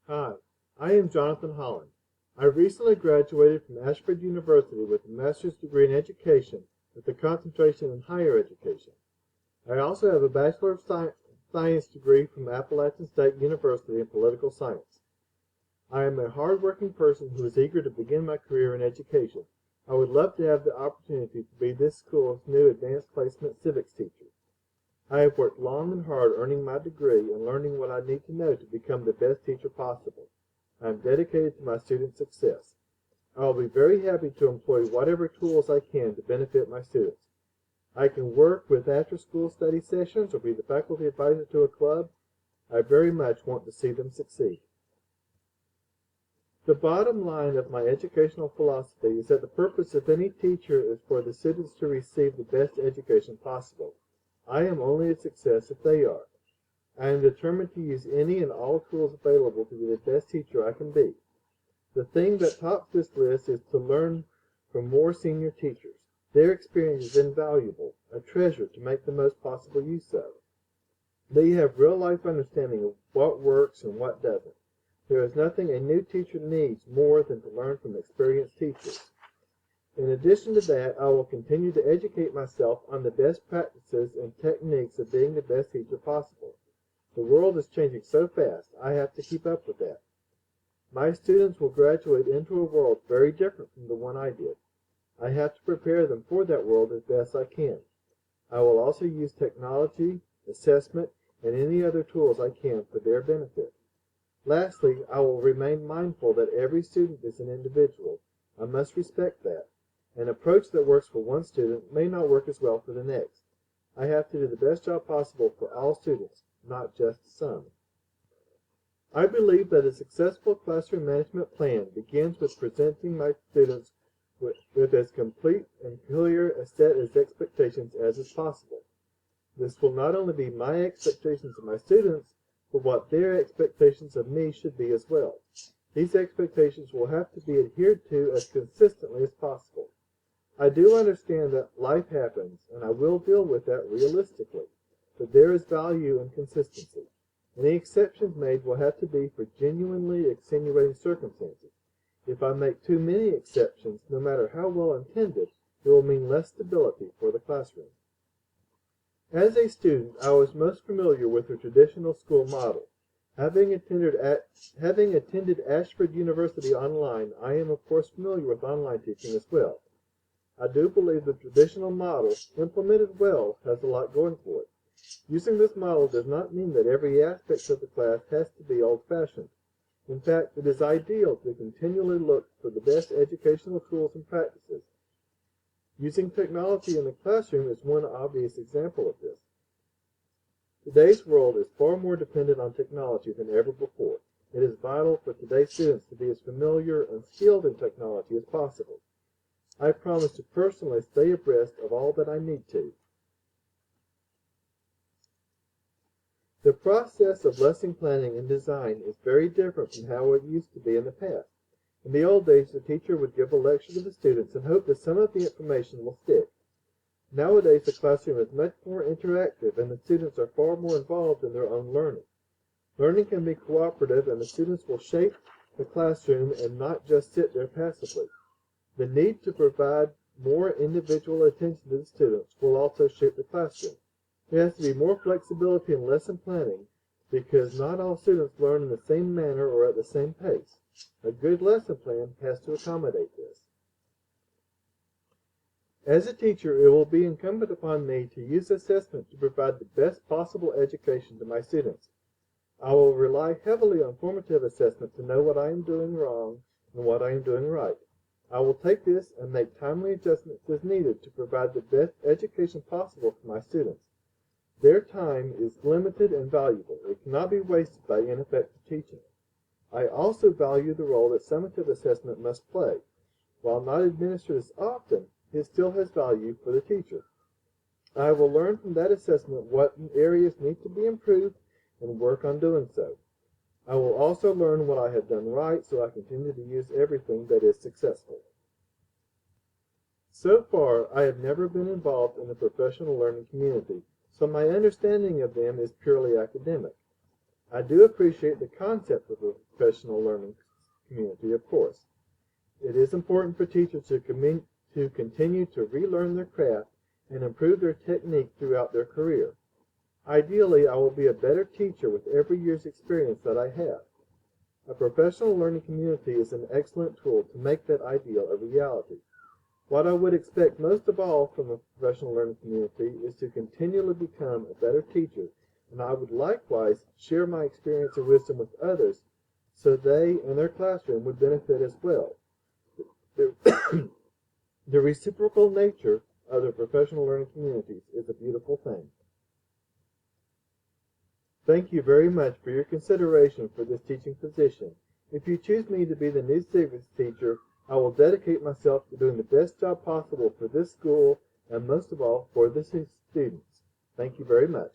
Hi, I am Jonathan Holland. I recently graduated from Ashford University with a master's degree in education with a concentration in higher education. I also have a Bachelor of Science degree from Appalachian State University in political science. I am a hardworking person who is eager to begin my career in education. I would love to have the opportunity to be this school's new advanced placement civics teacher. I have worked long and hard earning my degree and learning what I need to know to become the best teacher possible. I am dedicated to my students' success. I will be very happy to employ whatever tools I can to benefit my students. I can work with after-school study sessions or be the faculty advisor to a club. I very much want to see them succeed. The bottom line of my educational philosophy is that the purpose of any teacher is for the students to receive the best education possible. I am only a success if they are. I am determined to use any and all tools available to be the best teacher I can be. The thing that tops this list is to learn from more senior teachers. Their experience is invaluable, a treasure to make the most possible use of. They have real-life understanding of what works and what doesn't. There is nothing a new teacher needs more than to learn from experienced teachers. In addition to that, I will continue to educate myself on the best practices and techniques of being the best teacher possible. The world is changing so fast, I have to keep up with that. My students will graduate into a world very different from the one I did. I have to prepare them for that world as best I can. I will also use technology, assessment, and any other tools I can for their benefit. Lastly, I will remain mindful that every student is an individual. I must respect that. An approach that works for one student may not work as well for the next. I have to do the best job possible for all students, not just some. I believe that a successful classroom management plan begins with presenting my students with as complete and clear a set of expectations as is possible. This will not only be my expectations of my students, but what their expectations of me should be as well. These expectations will have to be adhered to as consistently as possible. I do understand that life happens, and I will deal with that realistically, but there is value in consistency. Any exceptions made will have to be for genuinely extenuating circumstances. If I make too many exceptions, no matter how well intended, it will mean less stability for the classroom. As a student, I was most familiar with the traditional school model. Having attended Ashford University online, I am of course familiar with online teaching as well. I do believe the traditional model, implemented well, has a lot going for it. Using this model does not mean that every aspect of the class has to be old-fashioned. In fact, it is ideal to continually look for the best educational tools and practices. Using technology in the classroom is one obvious example of this. Today's world is far more dependent on technology than ever before. It is vital for today's students to be as familiar and skilled in technology as possible. I promise to personally stay abreast of all that I need to. The process of lesson planning and design is very different from how it used to be in the past. In the old days, the teacher would give a lecture to the students and hope that some of the information will stick. Nowadays, the classroom is much more interactive and the students are far more involved in their own learning. Learning can be cooperative and the students will shape the classroom and not just sit there passively. The need to provide more individual attention to the students will also shape the classroom. There has to be more flexibility in lesson planning because not all students learn in the same manner or at the same pace. A good lesson plan has to accommodate this. As a teacher, it will be incumbent upon me to use assessment to provide the best possible education to my students. I will rely heavily on formative assessment to know what I am doing wrong and what I am doing right. I will take this and make timely adjustments as needed to provide the best education possible for my students. Their time is limited and valuable. It cannot be wasted by ineffective teaching. I also value the role that summative assessment must play. While not administered as often, it still has value for the teacher. I will learn from that assessment what areas need to be improved and work on doing so. I will also learn what I have done right so I continue to use everything that is successful. So far, I have never been involved in the professional learning community, so my understanding of them is purely academic. I do appreciate the concept of a professional learning community, of course. It is important for teachers to continue to relearn their craft and improve their technique throughout their career. Ideally, I will be a better teacher with every year's experience that I have. A professional learning community is an excellent tool to make that ideal a reality. What I would expect most of all from a professional learning community is to continually become a better teacher, and I would likewise share my experience and wisdom with others so they and their classroom would benefit as well. The reciprocal nature of the professional learning communities is a beautiful thing. Thank you very much for your consideration for this teaching position. If you choose me to be the new civics teacher, I will dedicate myself to doing the best job possible for this school and most of all for the students. Thank you very much.